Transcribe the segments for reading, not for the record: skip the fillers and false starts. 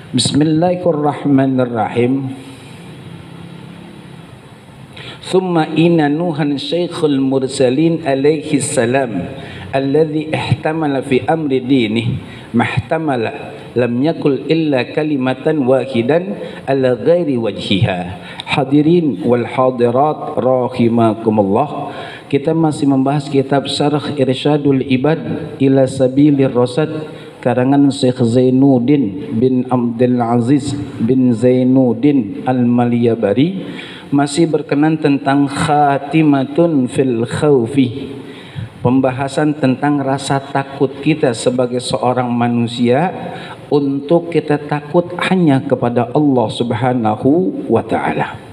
Bismillahirrahmanirrahim. Thumma inna Nuhan syekhul mursalin alaihi salam alladhi ihtamala fi amri dinih mahtamala lam yakul illa kalimatan wahidan ala ghairi wajhiha. Hadirin wal hadirat rahimakumullah. Kita masih membahas kitab Syarh Irsyadul Ibad ila Sabilir Rasyad karangan Syekh Zainuddin bin Abdul Aziz bin Zainuddin Al-Maliyabari, masih berkenan tentang khatimatun fil khawfi, pembahasan tentang rasa takut kita sebagai seorang manusia, untuk kita takut hanya kepada Allah Subhanahu wa ta'ala.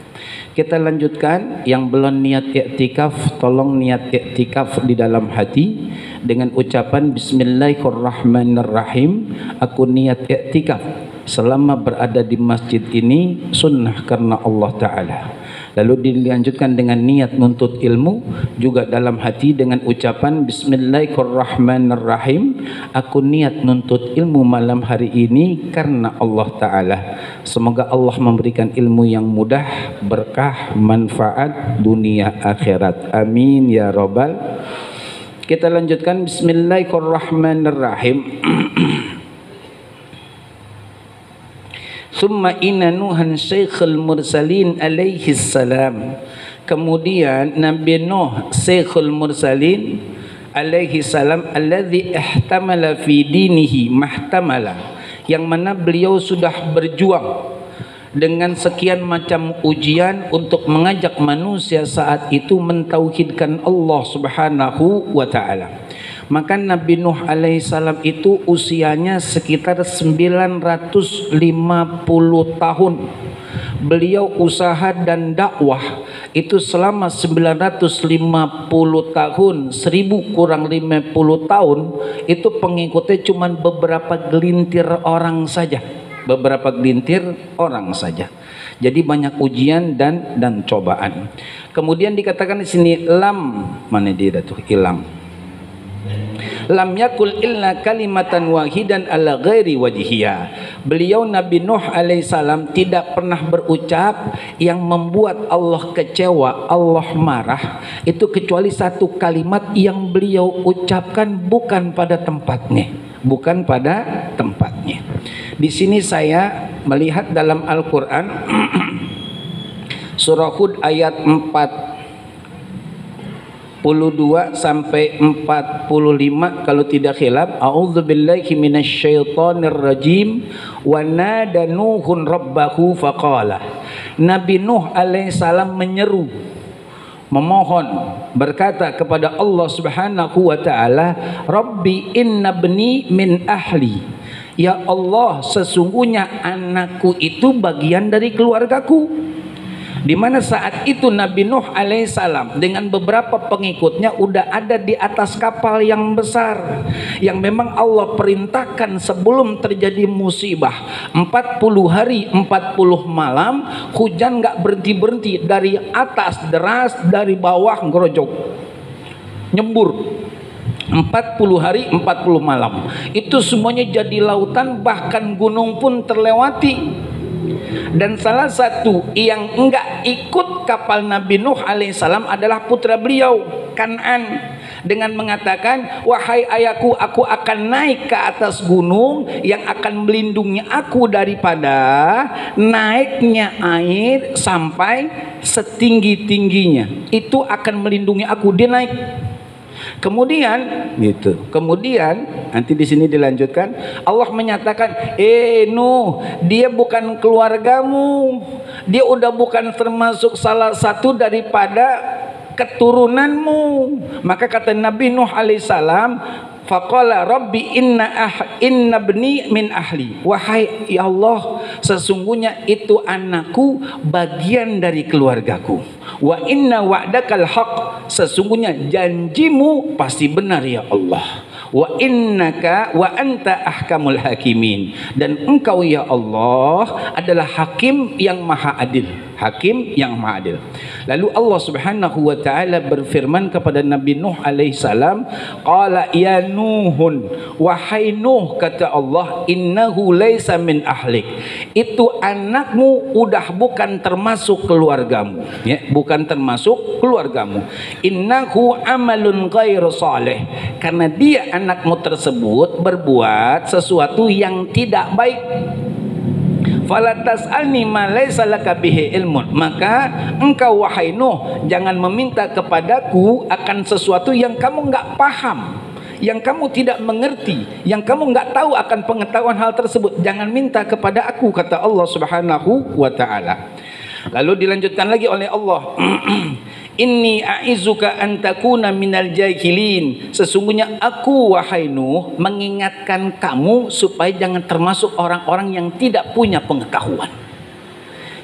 Kita lanjutkan, yang belum niat i'tikaf tolong niat i'tikaf di dalam hati dengan ucapan Bismillahirrahmanirrahim. Aku niat i'tikaf selama berada di masjid ini sunnah karena Allah Ta'ala. Lalu dilanjutkan dengan niat nuntut ilmu juga dalam hati dengan ucapan Bismillahirrahmanirrahim. Aku niat nuntut ilmu malam hari ini karena Allah Ta'ala. Semoga Allah memberikan ilmu yang mudah, berkah, manfaat dunia akhirat. Amin ya rabbal. Kita lanjutkan Bismillahirrahmanirrahim. Summa inna Nuhan syekhul mursalin alaihi salam. Kemudian Nabi Nuh syekhul mursalin alaihi salam alladzi ihtamala fi dinihi mahtamala, yang mana beliau sudah berjuang dengan sekian macam ujian untuk mengajak manusia saat itu mentauhidkan Allah Subhanahu wa ta'ala. Maka Nabi Nuh alaihissalam itu usianya sekitar 950 tahun. Beliau usaha dan dakwah itu selama 950 tahun, 1000 kurang 50 tahun, itu pengikutnya cuma beberapa gelintir orang saja. Beberapa gelintir orang saja. Jadi banyak ujian dan cobaan. Kemudian dikatakan di sini lam, mana dia tuh hilang. Lam yakul illa kalimatan wahidan ala ghairi wajhiha. Beliau Nabi Nuh alaihissalam tidak pernah berucap yang membuat Allah kecewa, Allah marah, itu kecuali satu kalimat yang beliau ucapkan bukan pada tempatnya, bukan pada tempatnya. Di sini saya melihat dalam Al-Quran surah Hud ayat 42 sampai 45 kalau tidak khilaf. A'udzubillahi minasyaitonir rajim. Wa nada Nuhun rabbahu faqala. Nabi Nuh alaihissalam menyeru, memohon, berkata kepada Allah Subhanahu wa ta'ala, Rabbi inna bni min ahli. Ya Allah, sesungguhnya anakku itu bagian dari keluargaku. Di mana saat itu Nabi Nuh alaihissalam dengan beberapa pengikutnya udah ada di atas kapal yang besar, yang memang Allah perintahkan sebelum terjadi musibah 40 hari 40 malam hujan nggak berhenti-berhenti, dari atas deras, dari bawah ngerojok, nyembur. 40 hari 40 malam itu semuanya jadi lautan, bahkan gunung pun terlewati. Dan salah satu yang enggak ikut kapal Nabi Nuh alaihissalam adalah putra beliau, Kan'an, dengan mengatakan, wahai ayahku, aku akan naik ke atas gunung yang akan melindungi aku daripada naiknya air sampai setinggi-tingginya. Itu akan melindungi aku. Dia naik. Kemudian gitu. Kemudian nanti di sini dilanjutkan, Allah menyatakan, Nuh, dia bukan keluargamu. Dia udah bukan termasuk salah satu daripada keturunanmu. Maka kata Nabi Nuh alaihissalam, faqala rabbi inna bni min ahli. Wahai ya Allah, sesungguhnya itu anakku bagian dari keluargaku. Wa inna wa'dakal haq, sesungguhnya janjimu pasti benar ya Allah. Wa innaka wa anta ahkamul hakimin, dan engkau ya Allah adalah hakim yang maha adil. Hakim yang maha adil. Lalu Allah Subhanahu wa taala berfirman kepada Nabi Nuh alaihi salam, qala ya Nuhun, wahai Nuh, kata Allah, innahu laisa min ahlik. Itu anakmu udah bukan termasuk keluargamu, ya, bukan termasuk keluargamu. Innahu amalun ghairu salih, karena dia anakmu tersebut berbuat sesuatu yang tidak baik. Fala tas'alni ma laisa laka bihi ilmun, maka engkau wahai Nuh jangan meminta kepadaku akan sesuatu yang kamu enggak paham, yang kamu tidak mengerti, yang kamu enggak tahu akan pengetahuan hal tersebut. Jangan minta kepada aku, kata Allah Subhanahu wa taala. Lalu dilanjutkan lagi oleh Allah, inni a'izuka an takuna minal jahilin. Sesungguhnya aku wahai Nuh mengingatkan kamu supaya jangan termasuk orang-orang yang tidak punya pengetahuan.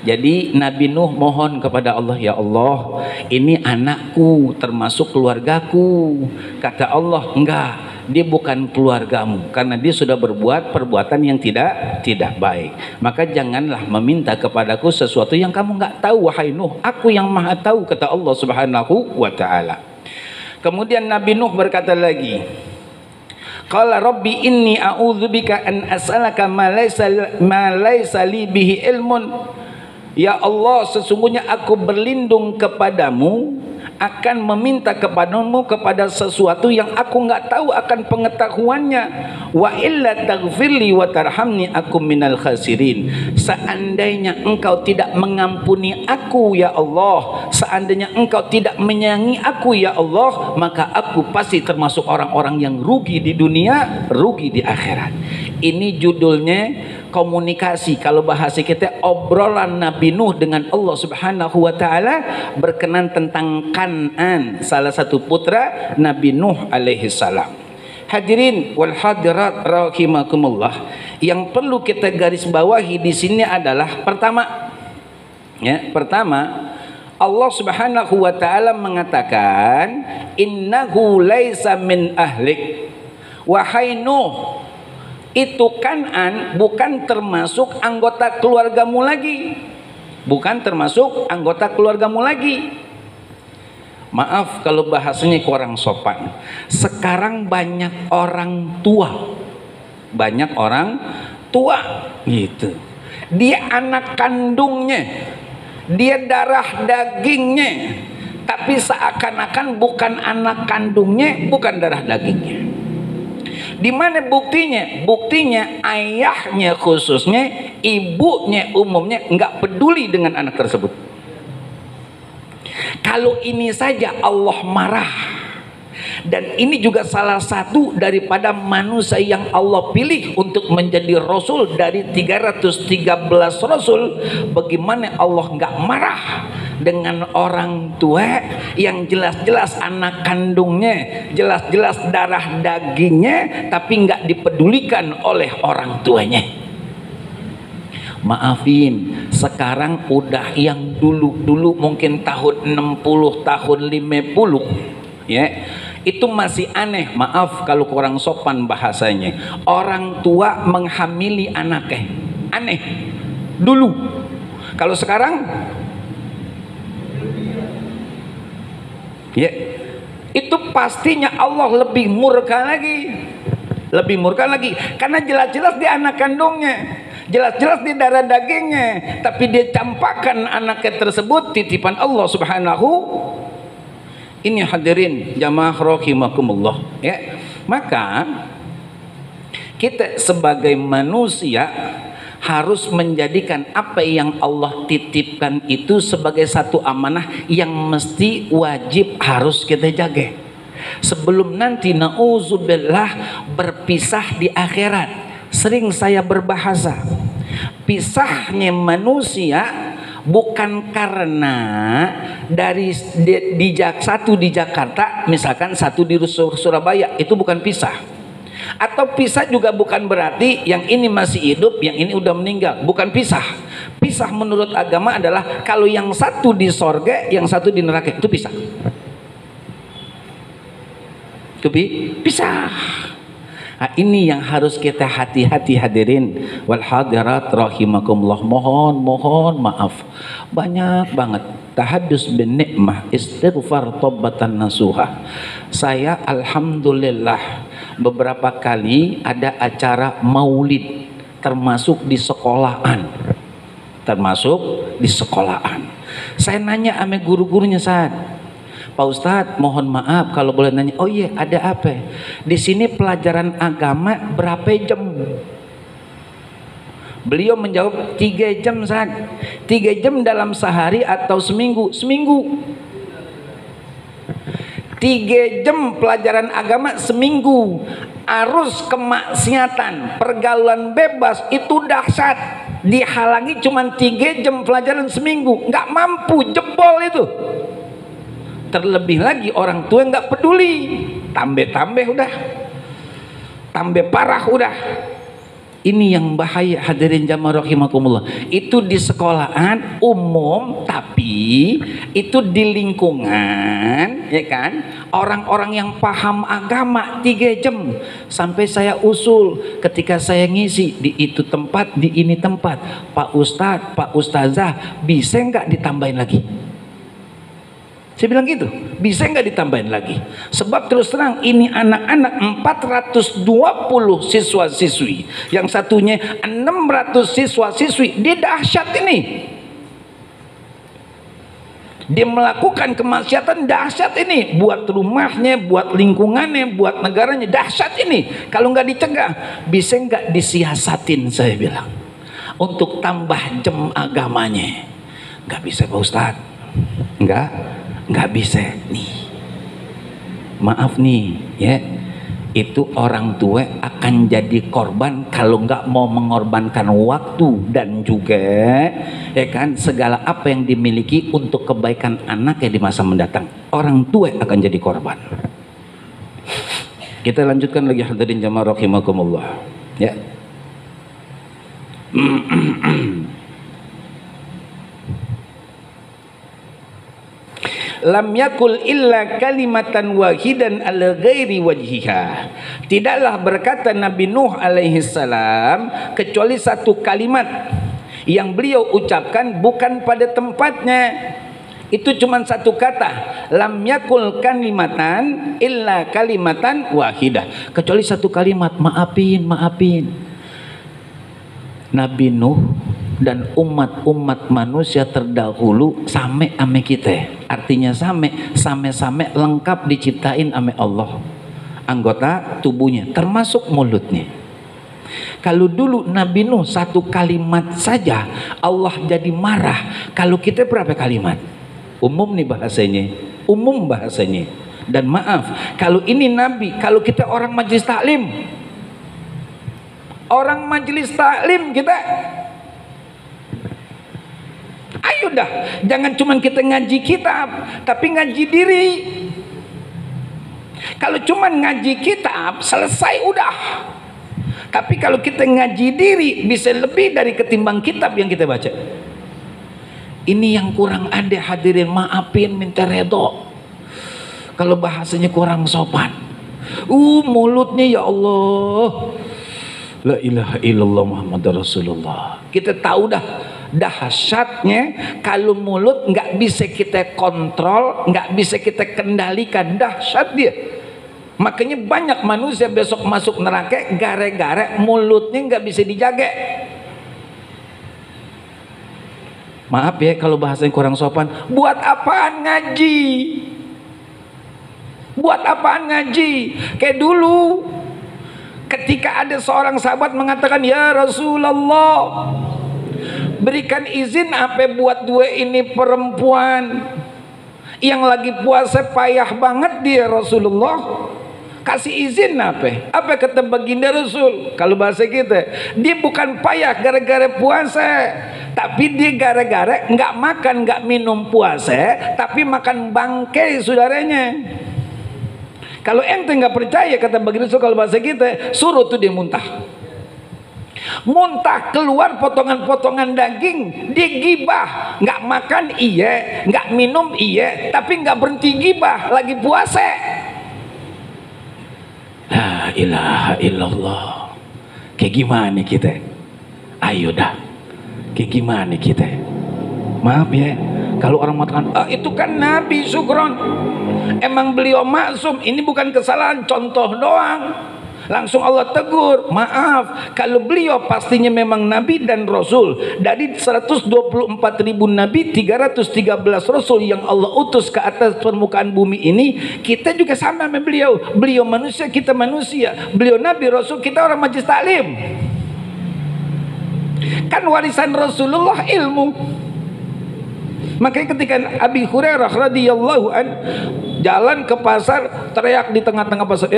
Jadi Nabi Nuh mohon kepada Allah, ya Allah, ini anakku termasuk keluargaku. Kata Allah, enggak, dia bukan keluargamu karena dia sudah berbuat perbuatan yang tidak baik. Maka janganlah meminta kepadaku sesuatu yang kamu enggak tahu wahai Nuh. Aku yang maha tahu, kata Allah Subhanahu wa taala. Kemudian Nabi Nuh berkata lagi, qala rabbi inni a'udzubika an as'alaka ma laysa li bihi ilmun. Ya Allah, sesungguhnya aku berlindung kepadamu akan meminta kepadamu kepada sesuatu yang aku enggak tahu akan pengetahuannya. Wa illa taghfirli wa tarhamni aku minal khasirin. Seandainya engkau tidak mengampuni aku ya Allah, seandainya engkau tidak menyayangi aku ya Allah, maka aku pasti termasuk orang-orang yang rugi di dunia, rugi di akhirat. Ini judulnya komunikasi, kalau bahasa kita obrolan Nabi Nuh dengan Allah Subhanahu wa taala berkenan tentang Kan'an, salah satu putra Nabi Nuh alaihi salam. Hadirin wal hadirat rahimakumullah, yang perlu kita garis bawahi di sini adalah pertama, Allah Subhanahu wa taala mengatakan innahu laisa min ahlik. Wahai Nuh, itu Kan'an bukan termasuk anggota keluargamu lagi, bukan termasuk anggota keluargamu lagi. Maaf kalau bahasanya kurang sopan. Sekarang banyak orang tua gitu, dia anak kandungnya, dia darah dagingnya, tapi seakan-akan bukan anak kandungnya, bukan darah dagingnya. Di mana buktinya? Buktinya ayahnya khususnya, ibunya umumnya nggak peduli dengan anak tersebut. Kalau ini saja Allah marah. Dan ini juga salah satu daripada manusia yang Allah pilih untuk menjadi Rasul dari 313 Rasul. Bagaimana Allah nggak marah dengan orang tua yang jelas-jelas anak kandungnya, jelas-jelas darah dagingnya, tapi nggak dipedulikan oleh orang tuanya. Maafin, sekarang udah yang dulu mungkin tahun 60, tahun 50, ya, itu masih aneh. Maaf kalau kurang sopan bahasanya, orang tua menghamili anaknya, aneh dulu. Kalau sekarang, ya, itu pastinya Allah lebih murka lagi, karena jelas-jelas dia anak kandungnya, jelas-jelas di darah dagingnya, tapi dia campakkan anaknya tersebut titipan Allah Subhanahu. Ini hadirin jamaah rahimakumullah, ya. Maka kita sebagai manusia harus menjadikan apa yang Allah titipkan itu sebagai satu amanah yang mesti wajib harus kita jaga. Sebelum nanti na'udzubillah berpisah di akhirat. Sering saya berbahasa, pisahnya manusia bukan karena dari satu di Jakarta, misalkan satu di Surabaya, itu bukan pisah. Atau pisah juga bukan berarti yang ini masih hidup, yang ini udah meninggal, bukan pisah. Pisah menurut agama adalah kalau yang satu di sorga, yang satu di neraka, itu pisah. Itu pisah. Nah, ini yang harus kita hati-hati hadirin wal hadirat rahimakumullah. Mohon maaf banyak banget tahadus bin nikmah, istighfar taubatan nasuha. Saya alhamdulillah beberapa kali ada acara maulid termasuk di sekolahan. Saya nanya sama guru-gurunya, saat Pak Ustadz, mohon maaf kalau boleh nanya. Oh iya, ada apa? Di sini pelajaran agama berapa jam? Beliau menjawab 3 jam, saat 3 jam dalam sehari atau seminggu? Seminggu. 3 jam pelajaran agama seminggu. Arus kemaksiatan, pergaulan bebas itu dahsyat. Dihalangi cuma 3 jam pelajaran seminggu, nggak mampu, jebol itu. Terlebih lagi orang tua nggak peduli, tambah udah, tambah parah udah. Ini yang bahaya hadirin jamaah rahimakumullah. Itu di sekolahan umum, tapi itu di lingkungan, ya kan, orang-orang yang paham agama 3 jam. Sampai saya usul ketika saya ngisi di itu tempat, di ini tempat, Pak Ustadz, Pak Ustazah, bisa nggak ditambahin lagi? Saya bilang gitu, bisa nggak ditambahin lagi? Sebab terus terang ini anak-anak 420 siswa-siswi, yang satunya 600 siswa-siswi, dia dahsyat ini. Dia melakukan kemaksiatan dahsyat ini, buat rumahnya, buat lingkungannya, buat negaranya, dahsyat ini. Kalau nggak dicegah, bisa nggak disiasatin, saya bilang, untuk tambah jam agamanya? Nggak bisa Pak Ustadz, nggak bisa nih, maaf nih ya, itu orang tua akan jadi korban kalau nggak mau mengorbankan waktu dan juga ya kan segala apa yang dimiliki untuk kebaikan anaknya di masa mendatang. Orang tua akan jadi korban. Kita lanjutkan lagi hadirin jamaah rahimakumullah ya. Lam yakul illa kalimatan wahidan ala ghairi wajhiha. Tidaklah berkata Nabi Nuh alaihi salam kecuali satu kalimat yang beliau ucapkan bukan pada tempatnya. Itu cuma satu kata, lam yakul kalimatan illa kalimatan wahidah, kecuali satu kalimat, maafin. Nabi Nuh dan umat-umat manusia terdahulu same ame kita. Artinya same lengkap diciptain ame Allah. Anggota tubuhnya termasuk mulutnya. Kalau dulu Nabi Nuh satu kalimat saja Allah jadi marah. Kalau kita berapa kalimat? Umum nih bahasanya. Umum bahasanya. Dan maaf, kalau ini Nabi, kalau kita orang majelis taklim. Orang majelis taklim kita, ayo dah, jangan cuma kita ngaji kitab, tapi ngaji diri. Kalau cuma ngaji kitab, selesai udah. Tapi kalau kita ngaji diri, bisa lebih dari ketimbang kitab yang kita baca. Ini yang kurang ada hadirin, maafin, minta redho. Kalau bahasanya kurang sopan. Mulutnya ya Allah. La ilaha illallah Muhammad Rasulullah. Kita tahu dah dahsyatnya kalau mulut nggak bisa kita kontrol, nggak bisa kita kendalikan, dahsyat dia. Makanya banyak manusia besok masuk neraka gara-gara mulutnya nggak bisa dijaga. Maaf ya kalau bahasanya kurang sopan. Buat apaan ngaji? Buat apaan ngaji? Kayak dulu ketika ada seorang sahabat mengatakan, ya Rasulullah, berikan izin apa buat dua ini perempuan yang lagi puasa payah banget dia Rasulullah, kasih izin apa kata baginda Rasul? Kalau bahasa kita, dia bukan payah gara-gara puasa, tapi dia gara-gara nggak makan nggak minum puasa, tapi makan bangkai saudaranya. Kalau ente nggak percaya kata baginda Rasul, kalau bahasa kita, suruh tuh dia muntah. Muntah keluar potongan-potongan daging, dia gibah, nggak makan iya, nggak minum iya, tapi nggak berhenti gibah, lagi puasa. La ilaha illallah. Kayak gimana kita? Ayo dah. Kayak gimana kita? Maaf ya, kalau orang mengatakan, itu kan Nabi Sugron, emang beliau maksum, ini bukan kesalahan, contoh doang. Langsung Allah tegur, maaf, kalau beliau pastinya memang Nabi dan Rasul. Dari 124.000 Nabi, 313 Rasul yang Allah utus ke atas permukaan bumi ini, kita juga sama sama beliau. Beliau manusia, kita manusia. Beliau Nabi, Rasul, kita orang majlis taklim. Kan warisan Rasulullah ilmu. Makanya ketika Abi Hurairah radhiyallahu an jalan ke pasar, teriak di tengah-tengah pasar,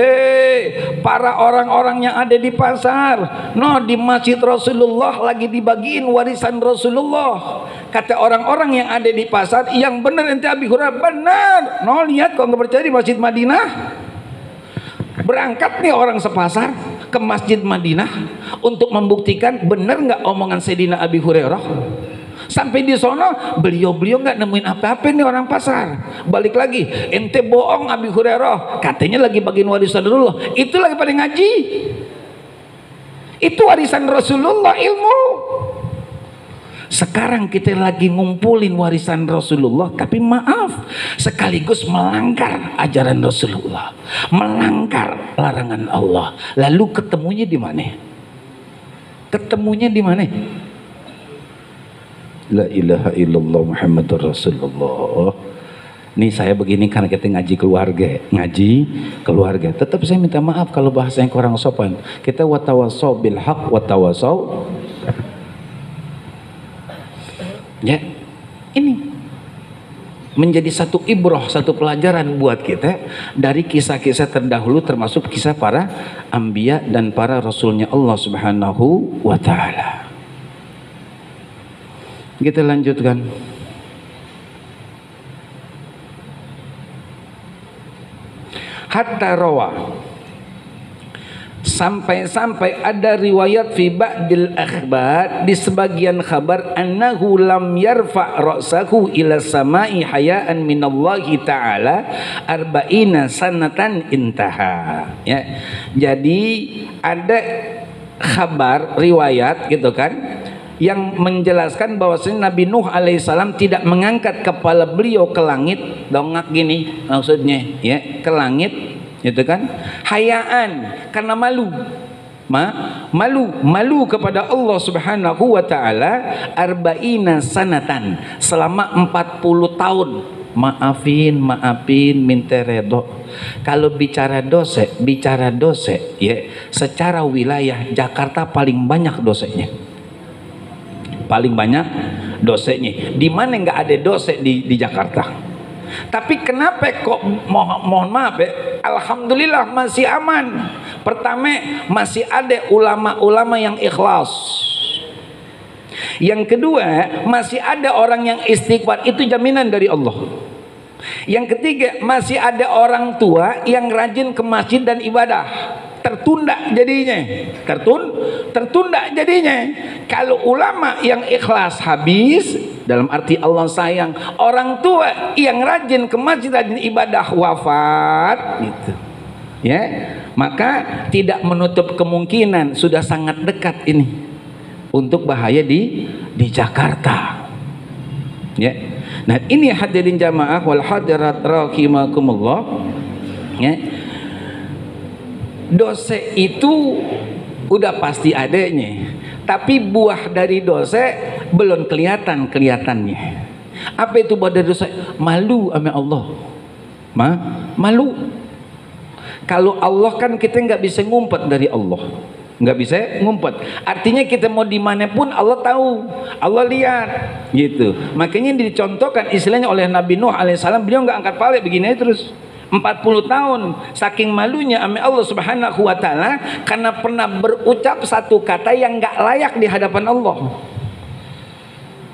para orang-orang yang ada di pasar, di masjid Rasulullah lagi dibagiin warisan Rasulullah. Kata orang-orang yang ada di pasar, yang benar ente Abi Hurairah, benar. Lihat kok nggak percaya di Masjid Madinah. Berangkat nih orang sepasar ke Masjid Madinah untuk membuktikan benar nggak omongan Sayyidina Abi Hurairah. Sampai di sono beliau nggak nemuin apa-apa nih orang pasar. Balik lagi, ente bohong Abi Hurairah, katanya lagi bagiin warisan Rasulullah. Itu lagi pada ngaji. Itu warisan Rasulullah, ilmu. Sekarang kita lagi ngumpulin warisan Rasulullah, tapi maaf, sekaligus melanggar ajaran Rasulullah, melanggar larangan Allah. Lalu ketemunya di mana? Ketemunya di mana? La ilaha illallah Muhammadur Rasulullah. Nih saya begini karena kita ngaji keluarga. Tetap saya minta maaf kalau bahasanya kurang sopan. Kita watawasau bil haq watawasau. Ya, ini menjadi satu ibrah, satu pelajaran buat kita dari kisah-kisah terdahulu, termasuk kisah para anbiya dan para rasulnya Allah Subhanahu wa ta'ala. Kita lanjutkan. Hatta rawa, sampai-sampai ada riwayat fi ba'dil akhbar, di sebagian kabar, annahu lam yarfa' ra'sahu ila samai hayaan minallahi ta'ala arba'ina sanatan intaha. Ya. Jadi ada kabar riwayat gitu kan, yang menjelaskan bahwasanya Nabi Nuh alaihissalam tidak mengangkat kepala beliau ke langit, dongak gini maksudnya ya, ke langit gitu kan, hayaan, karena malu kepada Allah Subhanahu wa taala, arba'ina sanatan, selama 40 tahun. Maafin minta redho. Kalau bicara dosa ya, secara wilayah Jakarta paling banyak dosanya. Paling banyak dosanya. Di mana nggak ada dosa di Jakarta. Tapi kenapa kok mohon maaf ya, alhamdulillah masih aman. Pertama, masih ada ulama-ulama yang ikhlas. Yang kedua, masih ada orang yang istighfar, itu jaminan dari Allah. Yang ketiga, masih ada orang tua yang rajin ke masjid dan ibadah. Tertunda jadinya. Kalau ulama yang ikhlas habis, dalam arti Allah sayang, orang tua yang rajin ke masjid, rajin ibadah, wafat gitu ya, maka tidak menutup kemungkinan sudah sangat dekat ini untuk bahaya di Jakarta ya. Nah ini hadirin jamaah wal hadirat rahimakumullah ya. Dosa itu udah pasti adanya, tapi buah dari dosa belum kelihatannya. Apa itu buah dari dosa? Malu sama Allah. Malu. Kalau Allah kan kita nggak bisa ngumpet dari Allah, nggak bisa ngumpet. Artinya kita mau dimanapun Allah tahu, Allah lihat, gitu. Makanya dicontohkan istilahnya oleh Nabi Nuh alaihissalam, beliau nggak angkat kepala begini aja terus. 40 tahun saking malunya sama Allah Subhanahu wa taala karena pernah berucap satu kata yang enggak layak di hadapan Allah.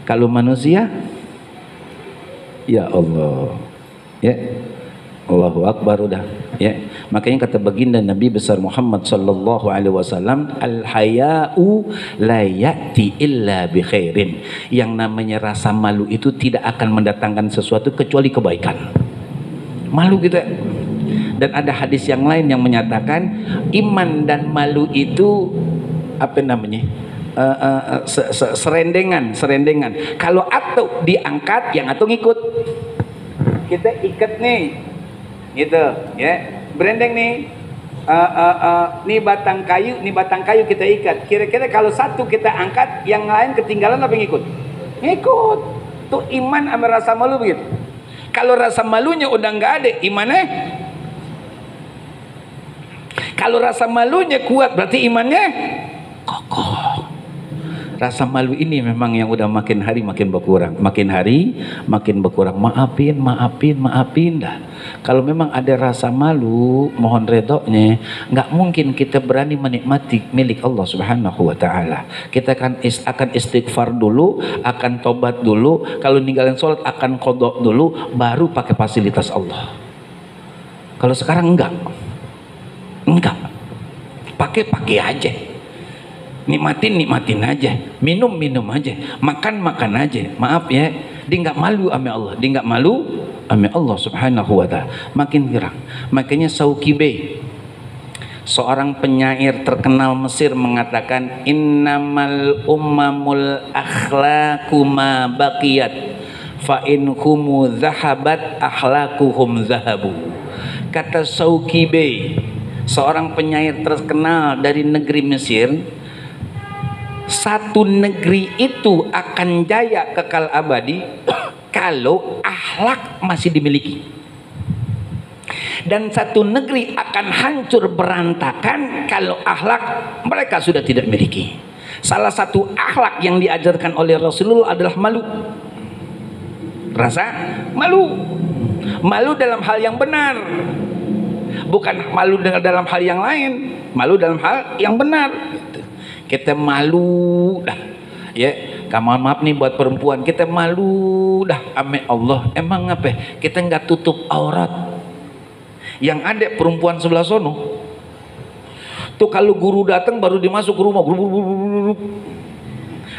Kalau manusia, ya Allah, ya Allahu Akbar udah, ya. Makanya kata baginda Nabi besar Muhammad sallallahu alaihi wasallam, al haya'u la ya'ti illa bi khairin. Yang namanya rasa malu itu tidak akan mendatangkan sesuatu kecuali kebaikan. Malu kita. Dan ada hadis yang lain yang menyatakan iman dan malu itu apa namanya? Serendengan. Kalau atuh diangkat, yang atuh ngikut. Kita ikat nih, gitu, ya. Berendeng nih. Nih batang kayu kita ikat. Kira-kira kalau satu kita angkat, yang lain ketinggalan apa ngikut? Ngikut. Tuh iman sama rasa malu begitu. Kalau rasa malunya udah nggak ada, imannya. Kalau rasa malunya kuat, berarti imannya kokoh. Rasa malu ini memang yang udah makin hari makin berkurang, makin hari makin berkurang. Maafin dah. Kalau memang ada rasa malu, mohon redoknya. Nggak mungkin kita berani menikmati milik Allah Subhanahu wa Ta'ala. Kita akan istighfar dulu, akan tobat dulu. Kalau ninggalin sholat akan qodok dulu, baru pakai fasilitas Allah. Kalau sekarang enggak, pakai aja. Nikmatin aja, minum aja, makan aja. Maaf ya, dia nggak malu ame Allah, ame Allah Subhanahu wa Ta'ala. Makin girang. Makanya Saukibe, seorang penyair terkenal Mesir, mengatakan innamal ummamul akhlaqu ma baqiyat fa in humu zahabat akhlaquhum zahabu. Kata Saukibe, seorang penyair terkenal dari negeri Mesir, satu negeri itu akan jaya kekal abadi kalau akhlak masih dimiliki, dan satu negeri akan hancur berantakan kalau akhlak mereka sudah tidak miliki. Salah satu akhlak yang diajarkan oleh Rasulullah adalah malu. Rasa malu dalam hal yang benar, bukan malu dalam hal yang lain. Malu dalam hal yang benar. Kita malu dah, ya. Kamu maaf nih buat perempuan, kita malu dah ame Allah. Emang apa? Kita nggak tutup aurat. Yang ada perempuan sebelah sono tuh, kalau guru datang baru dimasuk ke rumah.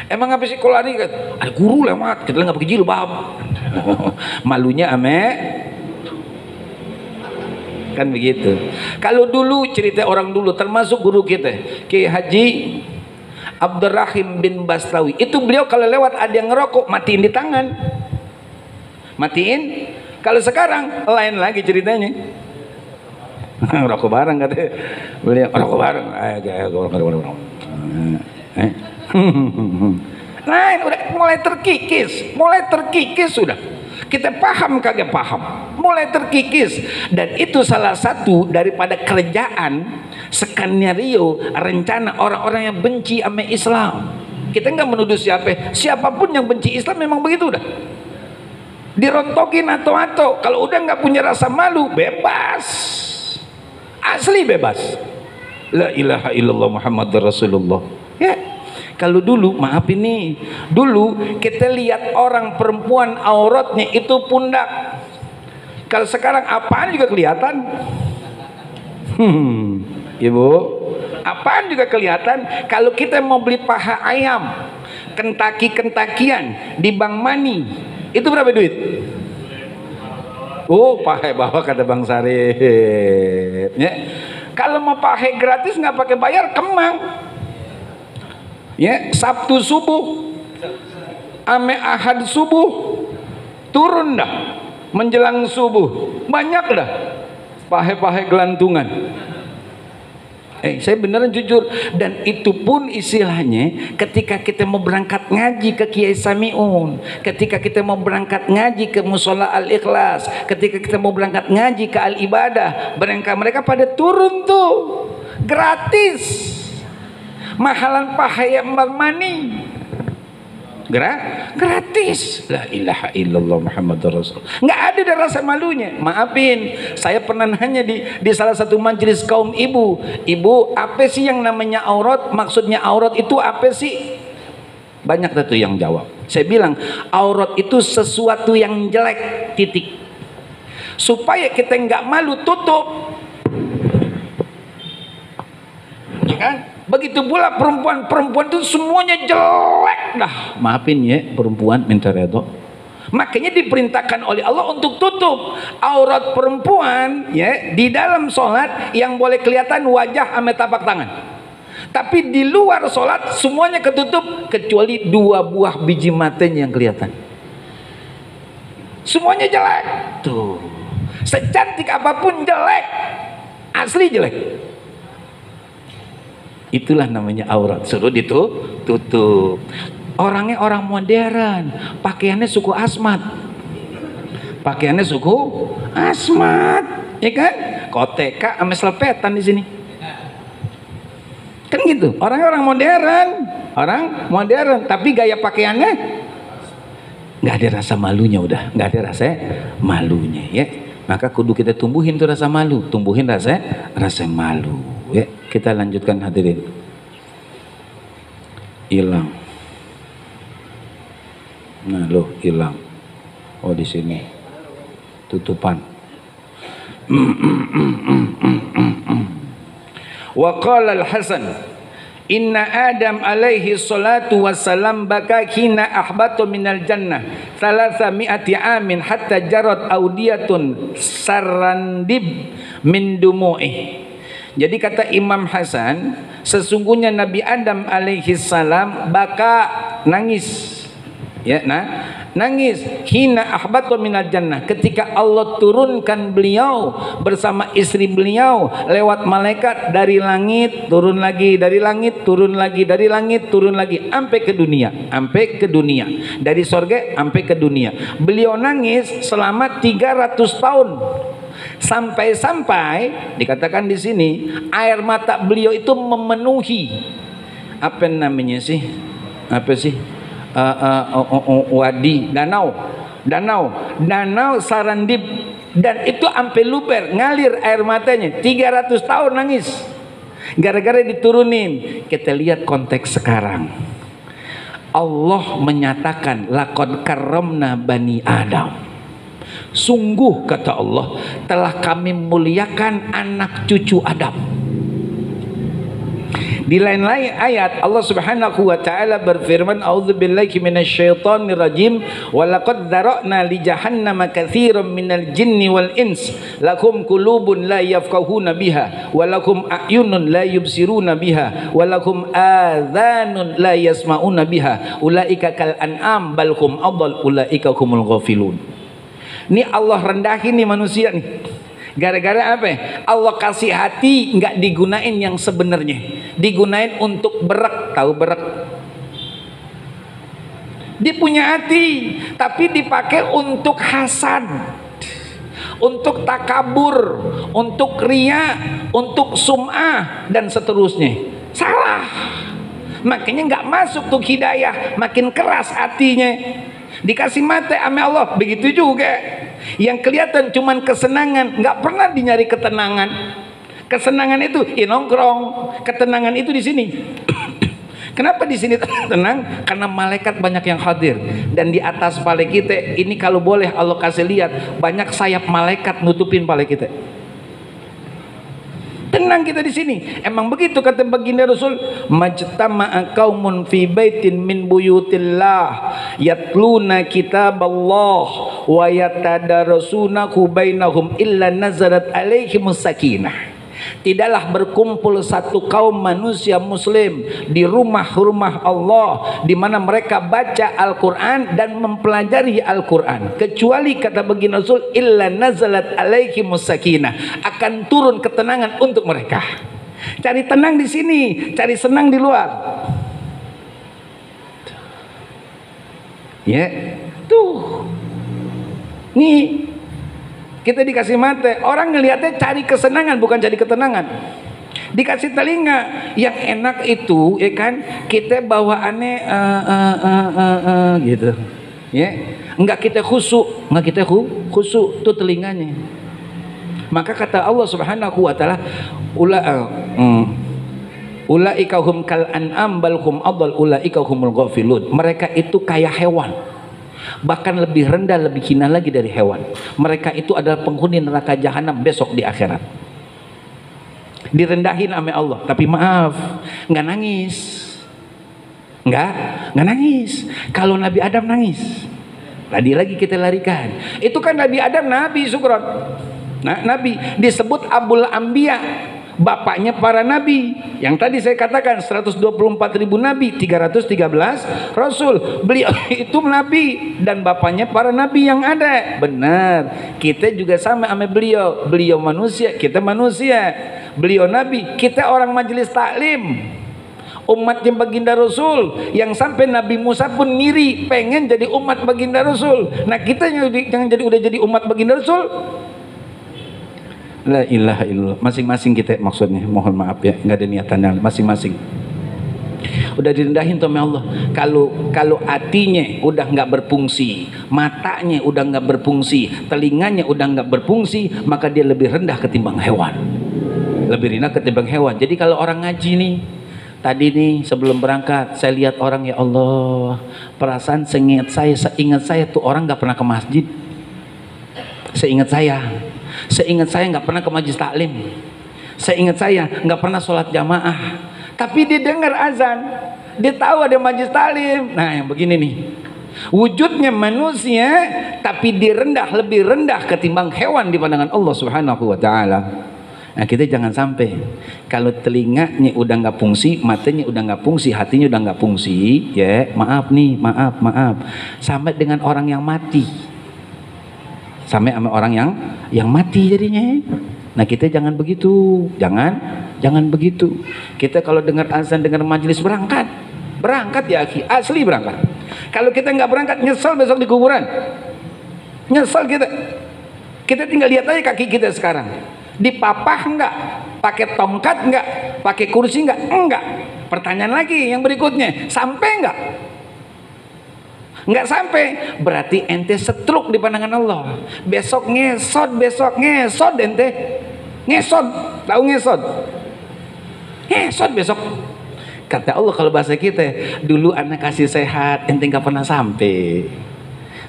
Emang apa sih kalau ada guru lewat, kita nggak pakai jilbab. Malunya ame, kan begitu. Kalau dulu cerita orang dulu, termasuk guru kita Kiai Haji Abdurrahim bin Bastawi, itu beliau kalau lewat ada yang ngerokok, matiin di tangan, matiin. Kalau sekarang lain lagi ceritanya. Rokok bareng katanya beliau, rokok bareng. Lain, udah mulai terkikis sudah. Kita paham kagak paham, mulai terkikis. Dan itu salah satu daripada kerjaan skenario rencana orang-orang yang benci sama Islam. Kita nggak menuduh siapapun yang benci Islam, memang begitu udah. Dirontokin atau kalau udah nggak punya rasa malu, bebas, asli bebas. La ilaha illallah Muhammadur Rasulullah. Ya. Kalau dulu, maaf ini, dulu kita lihat orang perempuan auratnya itu pundak. Kalau sekarang apaan juga kelihatan. Ibu, apaan juga kelihatan. Kalau kita mau beli paha ayam, kentaki-kentakian di Bang Mani, itu berapa duit? Oh, pahe bawah kata Bang Sarip. Ya. Kalau mau pahe gratis nggak pakai bayar, Kemang. Ya, Sabtu subuh ame Ahad subuh turun dah, menjelang subuh banyak dah pahe-pahe gelantungan. Saya beneran jujur, dan itu pun istilahnya ketika kita mau berangkat ngaji ke Kiai Samiun, ketika kita mau berangkat ngaji ke Musola Al Ikhlas, ketika kita mau berangkat ngaji ke Al Ibadah, mereka pada turun tuh gratis. Mahalan paha Bang Mani gratis. La ilaha illallah Muhammadur Rasul. Nggak ada rasa malunya. Maafin, saya pernah nanya di salah satu majelis kaum ibu, apa sih yang namanya aurat? Maksudnya aurat itu apa sih? Banyak tuh yang jawab. Saya bilang aurat itu sesuatu yang jelek, titik. Supaya kita nggak malu, tutup. Ya kan? Begitu pula perempuan itu semuanya jelek dah. Maafin ya, perempuan minta redho. Makanya diperintahkan oleh Allah untuk tutup aurat perempuan ya di dalam sholat, yang boleh kelihatan wajah sama tapak tangan. Tapi di luar sholat semuanya ketutup kecuali 2 buah biji matanya yang kelihatan. Semuanya jelek. Tuh. Secantik apapun jelek. Asli jelek. Itulah namanya aurat. Suruh ditutup. Orangnya orang modern, pakaiannya suku asmat. Pakaiannya suku asmat, ya kan? Koteka sama selepetan di sini. Kan gitu. Orang modern, tapi gaya pakaiannya nggak ada rasa malunya, udah nggak ada rasa malunya, ya. Maka kudu kita tumbuhin tuh rasa malu, tumbuhin rasa malu, ya. Kita lanjutkan hadirin. Hilang. Nah, loh, hilang. Oh, di sini tutupan. Wa qala al-Hasan, inna Adam alaihi salatu wassalam baka hina ahbatu minal jannah 300 amin hatta jarat audiyatun sarandib min dumu'ih. Jadi kata Imam Hasan, sesungguhnya Nabi Adam alaihi salam baka, nangis. Ya, nangis hina ahbatu minal jannah, ketika Allah turunkan beliau bersama istri beliau lewat malaikat dari langit turun lagi, dari langit turun lagi, dari langit turun lagi, sampai ke dunia, dari sorga sampai ke dunia. Beliau nangis selama 300 tahun, sampai dikatakan di sini air mata beliau itu memenuhi apa namanya sih, wadi, danau Sarandib, dan itu sampai luber ngalir air matanya. 300 tahun nangis gara-gara diturunin. Kita lihat konteks sekarang, Allah menyatakan laqad karramna bani Adam, sungguh kata Allah telah kami muliakan anak cucu Adam. Di lain-lain ayat Allah Subhanahu wa taala berfirman, a'udzubillahi minasyaitonir rajim, wa laqad dzara'na li jahannama katsiran minal jinni wal ins lakum qulubun la yafqahuna biha wa lakum a'yunun la yubsiruna biha wa lakum adhanun la yasma'una biha ulaika kal an'am bal hum adall ulaika humul ghafilun. Ini Allah rendahin nih manusia nih. Gara-gara apa? Allah kasih hati nggak digunain yang sebenarnya, digunain untuk berek. Tahu berek? Dia punya hati tapi dipakai untuk hasad, untuk takabur, untuk ria, untuk sum'ah dan seterusnya. Salah. Makanya nggak masuk tuh hidayah, makin keras hatinya. Dikasih mata sama Allah, begitu juga. Yang kelihatan cuman kesenangan, nggak pernah dinyari ketenangan. Kesenangan itu nongkrong, ketenangan itu di sini. Kenapa di sini tenang? Karena malaikat banyak yang hadir, dan di atas kepala kita ini kalau boleh Allah kasih lihat banyak sayap malaikat nutupin kepala kita. Tenang kita di sini. Emang begitu kata baginda Rasul, majtama'a qaumun fi baitin min buyutillah yatluna kitaballah wa yatadarasunahu bainahum illa nazarat alaihimus sakinah. Tidaklah berkumpul satu kaum manusia muslim di rumah-rumah Allah di mana mereka baca Al-Quran dan mempelajari Al-Quran, kecuali kata baginda Rasul illa nazalat alaihimus sakinah, akan turun ketenangan untuk mereka. Cari tenang di sini, cari senang di luar. Ya, tuh. Nih kita dikasih mata, orang ngelihatnya cari kesenangan bukan cari ketenangan. Dikasih telinga yang enak itu, ya kan? Kita bawaannya gitu, ya. Enggak kita khusyuk, tuh telinganya. Maka kata Allah Subhanahu wa taala, ulaika hum kal an'am bal hum adall ulaika humul ghafilun. Mereka itu kayak hewan, bahkan lebih rendah, lebih hina lagi dari hewan. Mereka itu adalah penghuni neraka jahanam besok di akhirat. Direndahin sama Allah, tapi maaf, nggak nangis, nggak nangis. Kalau Nabi Adam nangis, Tadi lagi kita larikan. Itu kan Nabi Adam, Nabi Sukron. Nah, Nabi disebut Abul Anbiya, bapaknya para nabi. Yang tadi saya katakan 124.000 nabi, 313 rasul. Beliau itu nabi dan bapaknya para nabi yang ada. Benar. Kita juga sama beliau. Beliau manusia, kita manusia. Beliau nabi, kita orang majelis taklim. Umatnya baginda Rasul, yang sampai Nabi Musa pun ngiri pengen jadi umat baginda Rasul. Nah, kita jangan udah jadi umat baginda Rasul. La ilaha illallah. Masing-masing kita, maksudnya mohon maaf ya, nggak ada niatan, masing-masing udah direndahin sama Allah. Kalau hatinya udah nggak berfungsi, matanya udah nggak berfungsi, telinganya udah nggak berfungsi, maka dia lebih rendah ketimbang hewan. Lebih rendah ketimbang hewan. Jadi kalau orang ngaji nih, tadi nih sebelum berangkat saya lihat orang, ya Allah, perasaan seingat saya tuh orang nggak pernah ke masjid. Seingat saya nggak pernah ke majelis taklim. Seingat saya nggak pernah sholat jamaah. Tapi dia dengar azan, dia tahu ada majelis taklim. Nah, yang begini nih, wujudnya manusia tapi dia lebih rendah ketimbang hewan di pandangan Allah Subhanahu wa taala. Nah, kita jangan sampai kalau telinganya udah nggak fungsi, matanya udah nggak fungsi, hatinya udah nggak fungsi, ya maaf nih, maaf, sampai dengan orang yang mati, sampai sama orang yang mati jadinya. Nah, kita jangan begitu, jangan begitu. Kita kalau dengar azan, dengar majelis, berangkat ya akhi, asli berangkat. Kalau kita nggak berangkat, nyesel besok di kuburan, nyesel kita tinggal lihat aja kaki kita sekarang. Dipapah enggak? Pakai tongkat enggak? Pakai kursi enggak? Enggak. Pertanyaan lagi yang berikutnya, sampai enggak? Enggak sampai, berarti ente setruk di pandangan Allah. Besok ngesot ente. Ngesot, tahu ngesot? Ngesot besok. Kata Allah kalau bahasa kita, dulu anak kasih sehat, ente enggak pernah sampai.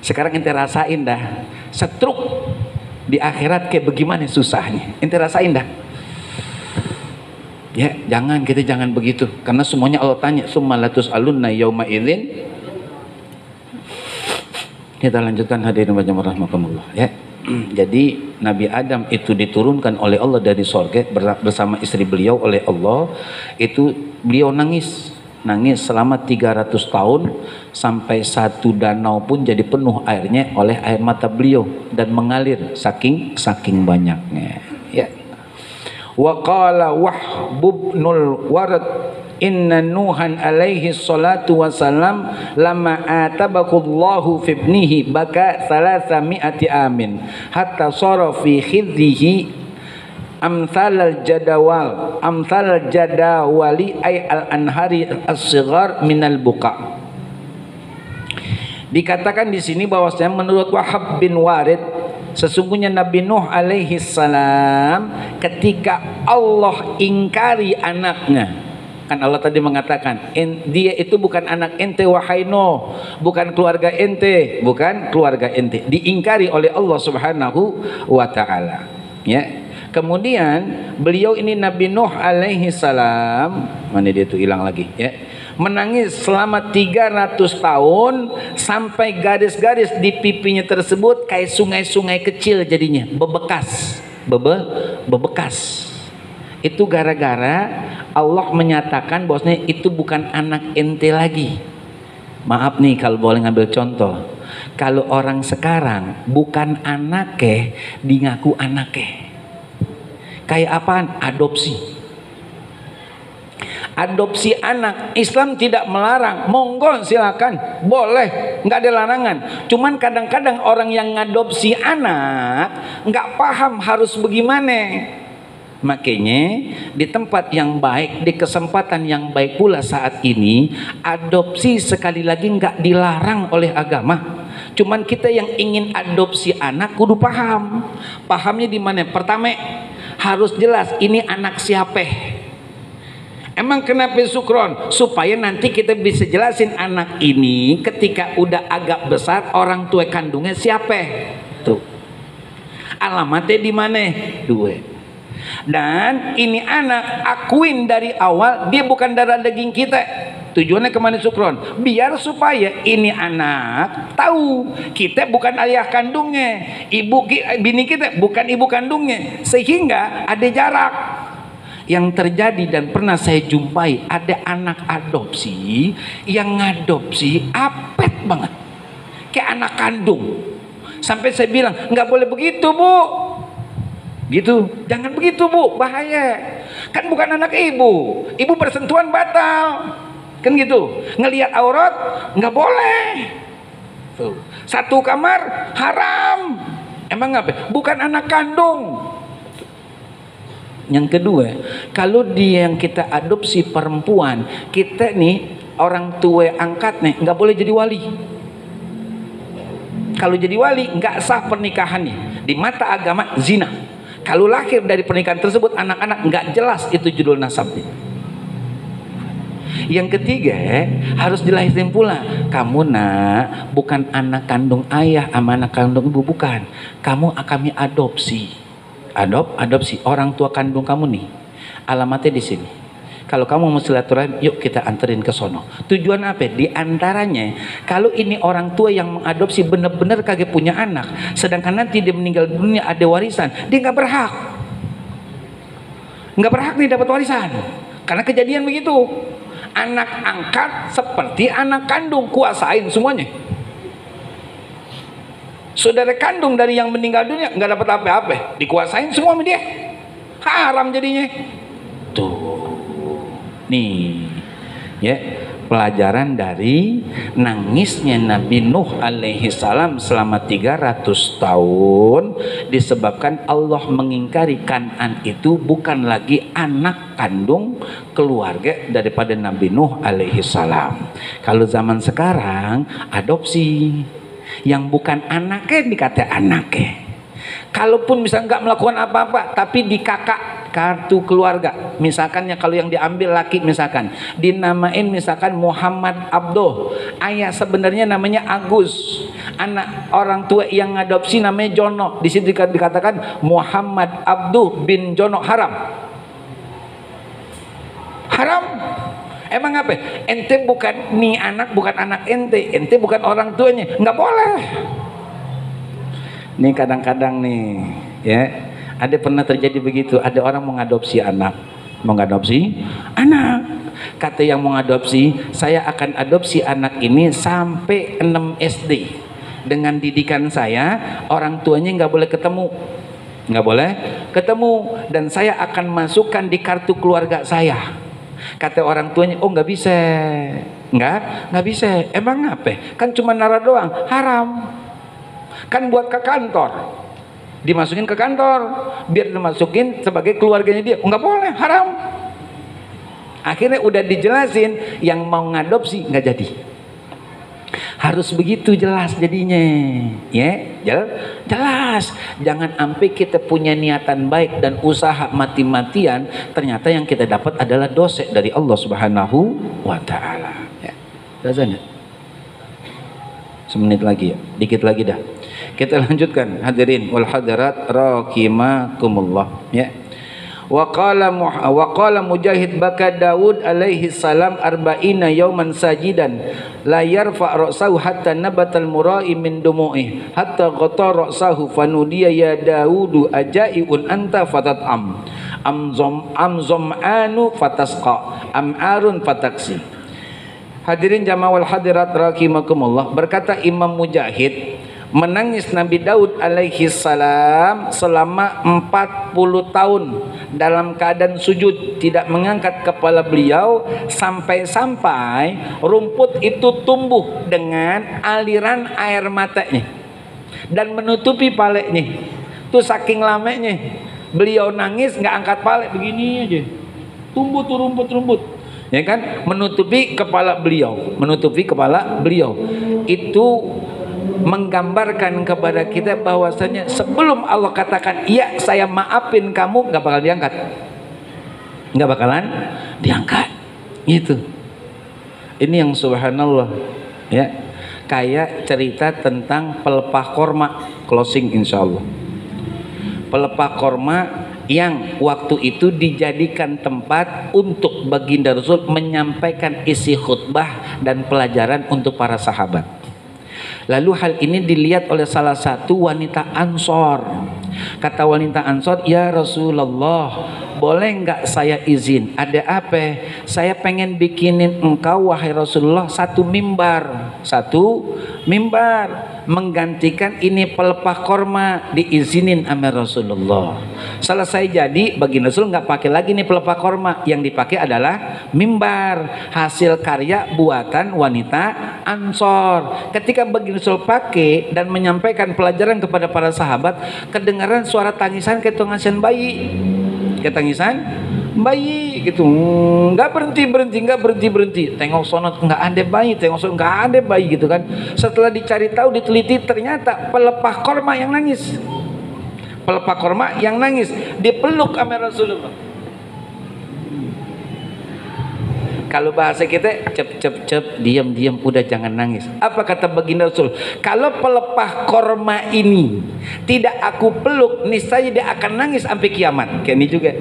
Sekarang ente rasain dah, setruk di akhirat kayak bagaimana susahnya, ente rasain dah. Ya, kita jangan begitu, karena semuanya Allah tanya, summa latus'alunna yauma idzin. Kita lanjutkan, hadirin rahimakumullah ya. Jadi Nabi Adam itu diturunkan oleh Allah dari sorga bersama istri beliau oleh Allah. Itu beliau nangis selama 300 tahun, sampai satu danau pun jadi penuh airnya oleh air mata beliau dan mengalir saking banyaknya ya. Wa qala Wahb bin Warad, inna Nuhan alaihi salatu wassalam lama atabakullahu fi ibnihi baka 300 amin hatta sara fi khidhihi amsal jadawali ay al-anhari as-sighar minal buka. Dikatakan di sini bahwasanya menurut Wahab bin Warid, sesungguhnya Nabi Nuh alaihi salam ketika Allah ingkari anaknya, kan Allah tadi mengatakan dia itu bukan anak ente wahai Nuh, bukan keluarga ente, diingkari oleh Allah Subhanahu wa taala ya. Kemudian beliau ini Nabi Nuh alaihi salam, mana dia tuh hilang lagi ya, menangis selama 300 tahun sampai garis-garis di pipinya tersebut kayak sungai-sungai kecil jadinya, bebekas. Itu gara-gara Allah menyatakan bahwasanya itu bukan anak ente lagi. Maaf nih kalau boleh ngambil contoh, kalau orang sekarang bukan anaknya ngaku anaknya. Kayak apaan? Adopsi anak, Islam tidak melarang, monggo silakan, boleh, nggak ada larangan. Cuman kadang-kadang orang yang ngadopsi anak nggak paham harus bagaimana. Makanya di tempat yang baik, di kesempatan yang baik pula saat ini, adopsi sekali lagi nggak dilarang oleh agama. Cuman kita yang ingin adopsi anak kudu paham. Pahamnya di mana? Pertama, harus jelas ini anak siapa. Emang kenapa Sukron? Supaya nanti kita bisa jelasin anak ini ketika udah agak besar, orang tua kandungnya siapa. Tuh. Alamatnya di mana? 2. Dan ini anak akuin dari awal dia bukan darah daging kita. Tujuannya kemana sukron? Biar supaya ini anak tahu kita bukan ayah kandungnya, bini kita bukan ibu kandungnya, sehingga ada jarak. Yang terjadi dan pernah saya jumpai, ada anak adopsi yang ngadopsi apet banget kayak anak kandung, sampai saya bilang nggak boleh begitu bu, gitu, jangan begitu bu, bahaya, kan bukan anak ibu, ibu bersentuhan batal, kan gitu, ngelihat aurat nggak boleh, tuh. Satu kamar haram, emang apa? Bukan anak kandung. Yang kedua, kalau dia yang kita adopsi perempuan, kita nih orang tua angkat nih nggak boleh jadi wali. Kalau jadi wali nggak sah pernikahannya, di mata agama zina. Kalau lahir dari pernikahan tersebut anak-anak nggak jelas itu judul nasabnya. Yang ketiga, harus dilahirin pula, kamu nak bukan anak kandung ayah sama anak kandung ibu, bukan, kamu kami adopsi. Adopsi orang tua kandung kamu nih, alamatnya di sini. Kalau kamu mau silaturahim, yuk kita anterin ke sono. Tujuan apa? Di antaranya, kalau ini orang tua yang mengadopsi benar-benar kagak punya anak, sedangkan nanti dia meninggal dunia ada warisan, dia nggak berhak nih dapat warisan, karena kejadian begitu. Anak angkat seperti anak kandung, kuasain semuanya. Saudara kandung dari yang meninggal dunia nggak dapat apa-apa, dikuasain semua sama dia, haram jadinya. Tuh, nih, ya pelajaran dari nangisnya Nabi Nuh alaihi salam selama 300 tahun disebabkan Allah mengingkari Kan'an itu bukan lagi anak kandung keluarga daripada Nabi Nuh alaihi salam. Kalau zaman sekarang adopsi, yang bukan anaknya dikata anaknya. Kalaupun misalnya nggak melakukan apa-apa, tapi di kakak kartu keluarga, misalkannya kalau yang diambil laki misalkan dinamain misalkan Muhammad Abduh, ayah sebenarnya namanya Agus, anak orang tua yang ngadopsi namanya Jono, di situ dikatakan Muhammad Abduh bin Jono, haram. Emang apa? Ente bukan nih anak, bukan anak ente bukan orang tuanya, nggak boleh. Nih kadang-kadang nih, ya, ada pernah terjadi begitu. Ada orang mau ngadopsi anak, kata yang mau ngadopsi, saya akan adopsi anak ini sampai 6 SD. Dengan didikan saya, orang tuanya nggak boleh ketemu, dan saya akan masukkan di kartu keluarga saya. Kata orang tuanya, oh nggak bisa, nggak bisa. Emang apa? Kan cuma naruh doang, haram. Kan buat ke kantor, dimasukin ke kantor, biar dimasukin sebagai keluarganya dia, nggak boleh, haram. Akhirnya udah dijelasin, yang mau ngadopsi nggak jadi. Harus begitu jelas jadinya, ya, jelas. Jangan sampai kita punya niatan baik dan usaha mati-matian, ternyata yang kita dapat adalah dosa dari Allah Subhanahu wa Ta'ala. Ya, razan ya. Semenit lagi ya, dikit lagi dah. Kita lanjutkan, hadirin wal hadirat rahimakumullah, ya. Wa qala Mujahid baka Daud alaihi salam arba'ina yauman sajidan la yarfa ra'sahu hatta nabatal mura'i min dumu'i hatta ghata ra'sahu fanudiya ya Daudu ajaiun anta fatat zam'anu fatasqa arun fataksi. Hadirin jamaah wal hadirat rahimakumullah, berkata Imam Mujahid, menangis Nabi Daud alaihi salam selama 40 tahun dalam keadaan sujud, tidak mengangkat kepala beliau, sampai-sampai rumput itu tumbuh dengan aliran air matanya dan menutupi palanya. Itu saking lamanya beliau nangis, nggak angkat pala, begini aja tumbuh tuh rumput, ya kan, menutupi kepala beliau. Itu menggambarkan kepada kita bahwasanya sebelum Allah katakan iya saya maafin kamu, nggak bakalan diangkat gitu. Ini yang subhanallah, ya, kayak cerita tentang pelepah korma, closing insyaallah. Pelepah korma yang waktu itu dijadikan tempat untuk baginda Rasul menyampaikan isi khutbah dan pelajaran untuk para sahabat. Lalu hal ini dilihat oleh salah satu wanita Ansor. Kata wanita Ansor, "Ya Rasulullah, boleh nggak saya izin? Ada apa? Saya pengen bikinin engkau wahai Rasulullah satu mimbar menggantikan ini pelepah korma, diizinin sama Rasulullah." Selesai jadi, baginda Rasul nggak pakai lagi nih pelepah korma, yang dipakai adalah mimbar, hasil karya buatan wanita Ansor. Ketika baginda Rasul pakai dan menyampaikan pelajaran kepada para sahabat, kedengaran suara tangisan kayak tangisan bayi, gitu, nggak berhenti. Tengok sono nggak ada bayi, tengok sono nggak ada bayi, gitu kan. Setelah dicari tahu, diteliti, ternyata pelepah korma yang nangis, dipeluk sama Rasulullah. Kalau bahasa kita, cep, diam, udah jangan nangis. Apa kata baginda Rasul? Kalau pelepah korma ini tidak aku peluk, niscaya dia akan nangis sampai kiamat. Kayak ini juga.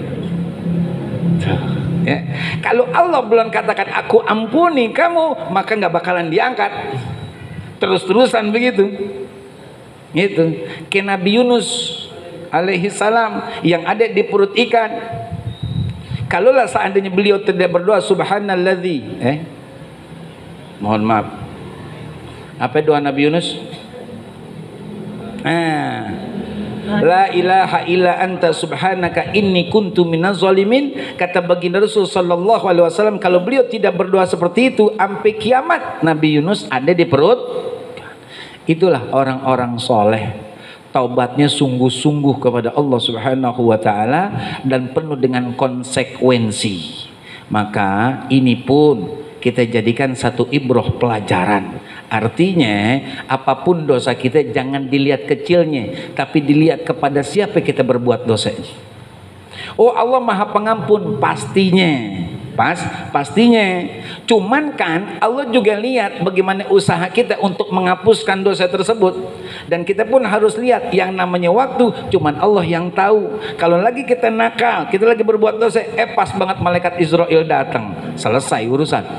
Ya. Kalau Allah belum katakan aku ampuni kamu, maka nggak bakalan diangkat. Terus-terusan begitu. Gitu. Kayak Nabi Yunus alaihi salam yang ada di perut ikan. Kalaulah seandainya beliau tidak berdoa subhanalladzi, mohon maaf, apa doa Nabi Yunus? La ilaha illa anta subhanaka inni kuntu minaz zalimin. Kata baginda Rasul sallallahu alaihi wasallam, kalau beliau tidak berdoa seperti itu sampai kiamat, Nabi Yunus ada di perut. Itulah orang-orang soleh, taubatnya sungguh-sungguh kepada Allah Subhanahu wa taala dan penuh dengan konsekuensi. Maka ini pun kita jadikan satu ibroh, pelajaran. Artinya apapun dosa kita jangan dilihat kecilnya, tapi dilihat kepada siapa kita berbuat dosanya. Oh, Allah Maha Pengampun, pastinya. Pastinya. Cuman kan Allah juga lihat bagaimana usaha kita untuk menghapuskan dosa tersebut. Dan kita pun harus lihat yang namanya waktu cuman Allah yang tahu. Kalau lagi kita nakal, kita lagi berbuat dosa, pas banget malaikat Israel datang, selesai urusan.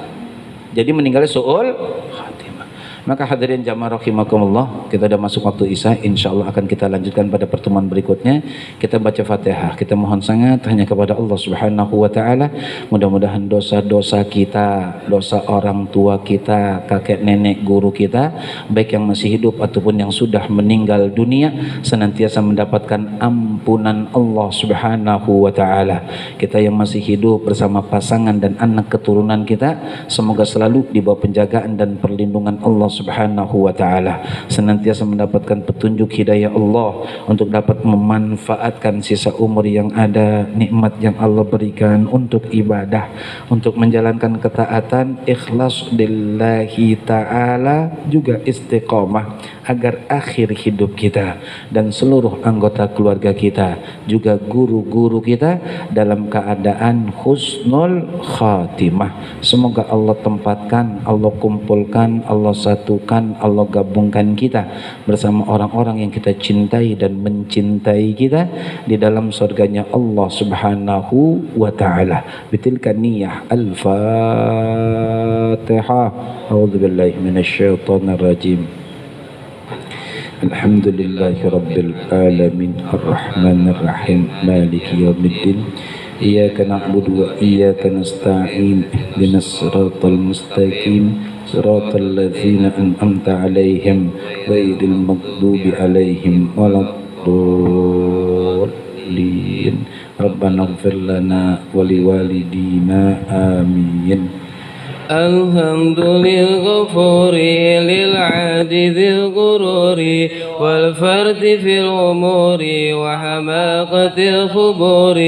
Jadi meninggalnya su'ul khatimah. Maka hadirin jamaah rahimakumullah, kita sudah masuk waktu Isya. Insyaallah akan kita lanjutkan pada pertemuan berikutnya. Kita baca Fatihah, kita mohon sangat hanya kepada Allah Subhanahu wa taala. Mudah-mudahan dosa-dosa kita, dosa orang tua kita, kakek nenek, guru kita, baik yang masih hidup ataupun yang sudah meninggal dunia, senantiasa mendapatkan ampunan Allah Subhanahu wa taala. Kita yang masih hidup bersama pasangan dan anak keturunan kita, semoga selalu di bawah penjagaan dan perlindungan Allah Subhanahu wa taala, senantiasa mendapatkan petunjuk hidayah Allah untuk dapat memanfaatkan sisa umur yang ada, nikmat yang Allah berikan untuk ibadah, untuk menjalankan ketaatan, ikhlas lillahi taala, juga istiqamah agar akhir hidup kita dan seluruh anggota keluarga kita, juga guru-guru kita dalam keadaan husnul khatimah. Semoga Allah tempatkan, Allah kumpulkan, Allah satukan, Allah gabungkan kita bersama orang-orang yang kita cintai dan mencintai kita di dalam surganya Allah Subhanahu wa taala. Bitilka niyah. Al-Fatihah. A'udzubillahi minasyaitonir rajim. Alhamdulillahi rabbil alamin, arrahmanir rahim, maliki yaumiddin. Iyyaka na'budu wa iyyaka nasta'in, ihdinas siratal mustaqim, siratal ladzina an'amta 'alaihim ghairil maghdubi 'alaihim waladdallin. Rabbana ighfir lana wa liwalidina amin. الحمد للغفور للعاجز الغرور والفرد في الأمور وحماقة الخبور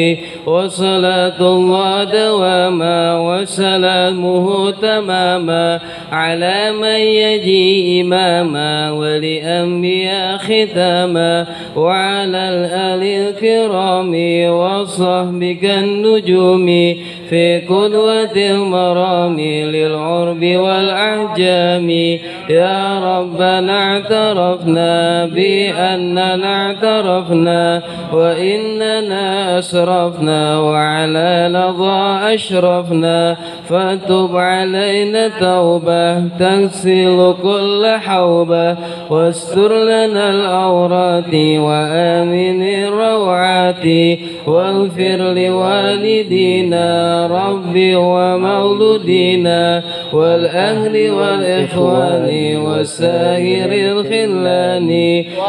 وصلاة الله دواما وسلامه تماما على من يجي إماما ولأنبياء ختاما وعلى الآل الكرام وصحبك النجوم في في قدوة المرام للعرب والأعجام. يا ربنا اعترفنا بأننا اعترفنا وإننا أسرفنا وعلى لظى أشرفنا، فتب علينا توبة تغسل كل حوبة، واستر لنا العورات وآمن الروعات، واغفر لوالدينا ربي ومولودينا والأهل والإخوان وسائر الخلان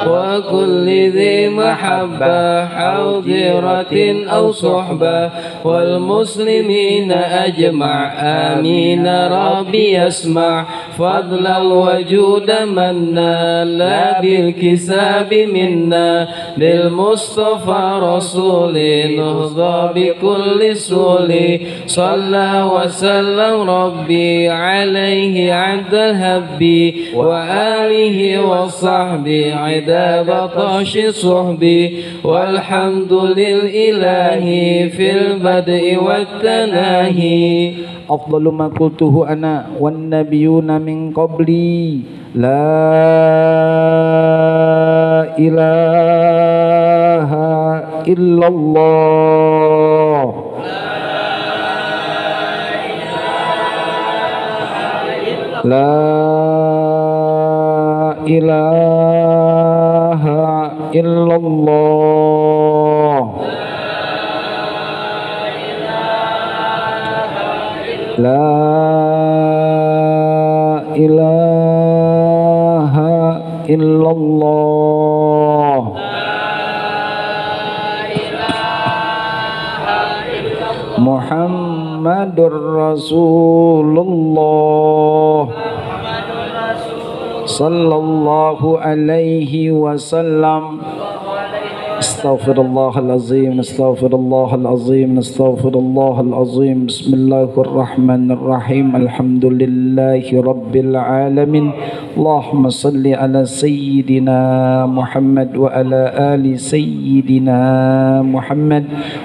وكل ذي محبة حاضرة أو صحبة والمسلمين أجمع. آمين ربي يسمع فضلا وجود منا لا بالكساب منا، بالمصطفى رسول نهضى بكل سول. صلى وسلم ربي عليه عند الهب وآله وصحبه عداد طاش صحبي، والحمد للإله في البدء والتناهي. أفضل ما قلته أنا والنبيون من قبلي لا إله إلا الله. لا إله إلا الله. لا إله إلا الله. محمد رسول الله صلى الله عليه وسلم. استغفر الله العظيم استغفر الله العظيم استغفر الله العظيم. بسم الله الرحمن الرحيم. الحمد لله رب العالمين. اللهم صل على سيدنا محمد وعلى آل سيدنا محمد.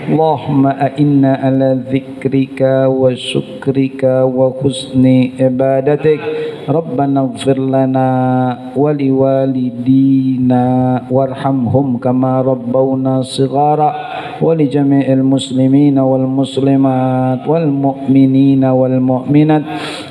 اللهم أئنا على ذكرك وشكرك وحسن عبادتك. ربنا اغفر لنا ولوالدينا وارحمهم كما ربونا صغارا، ولجميع المسلمين والمسلمات والمؤمنين والمؤمنات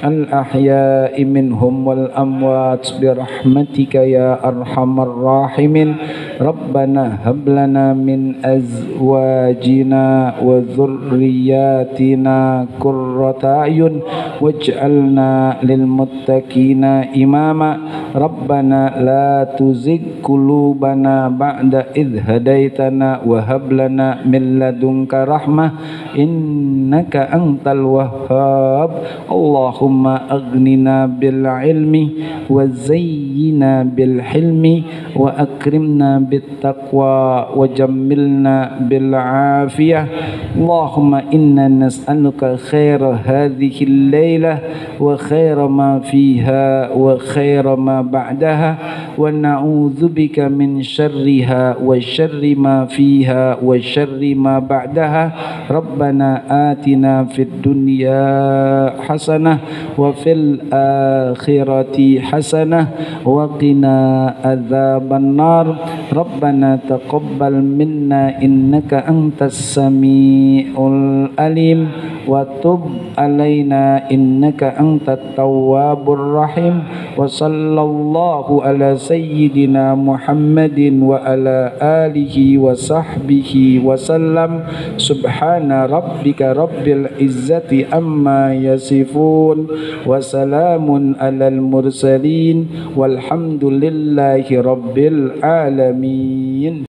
الأحياء منهم والأموات برحمتك يا أرحم الراحمين. ربنا هب لنا من أزواجنا وذرياتنا قرة أعين واجعلنا للمتقين إماما. ربنا لا تزغ قلوبنا بعد إذ هديتنا وهب لنا من لدنك رحمة إنك أنت الوهاب. اللهم أغننا بالعلم وزينا بالحلم وأكرمنا بالتقوى وجملنا بالعافية. اللهم إنا نسألك خير هذه الليلة وخير ما فيها وخير ما بعدها، ونعوذ بك من شرها وشر ما فيها وشر ما بعدها. ربنا آتنا في الدنيا حسنة وفي الآخرة حسنة وقنا عذاب النار. ربنا تقبل منا إنك أنت السميع العليم وتب علينا إنك أنت التواب الرحيم. وصلى الله على سيدنا محمد وعلى آله وصحبه وسلم. سبحان ربك رب العزة عما يصفون وسلام على المرسلين والحمد لله رب العالمين.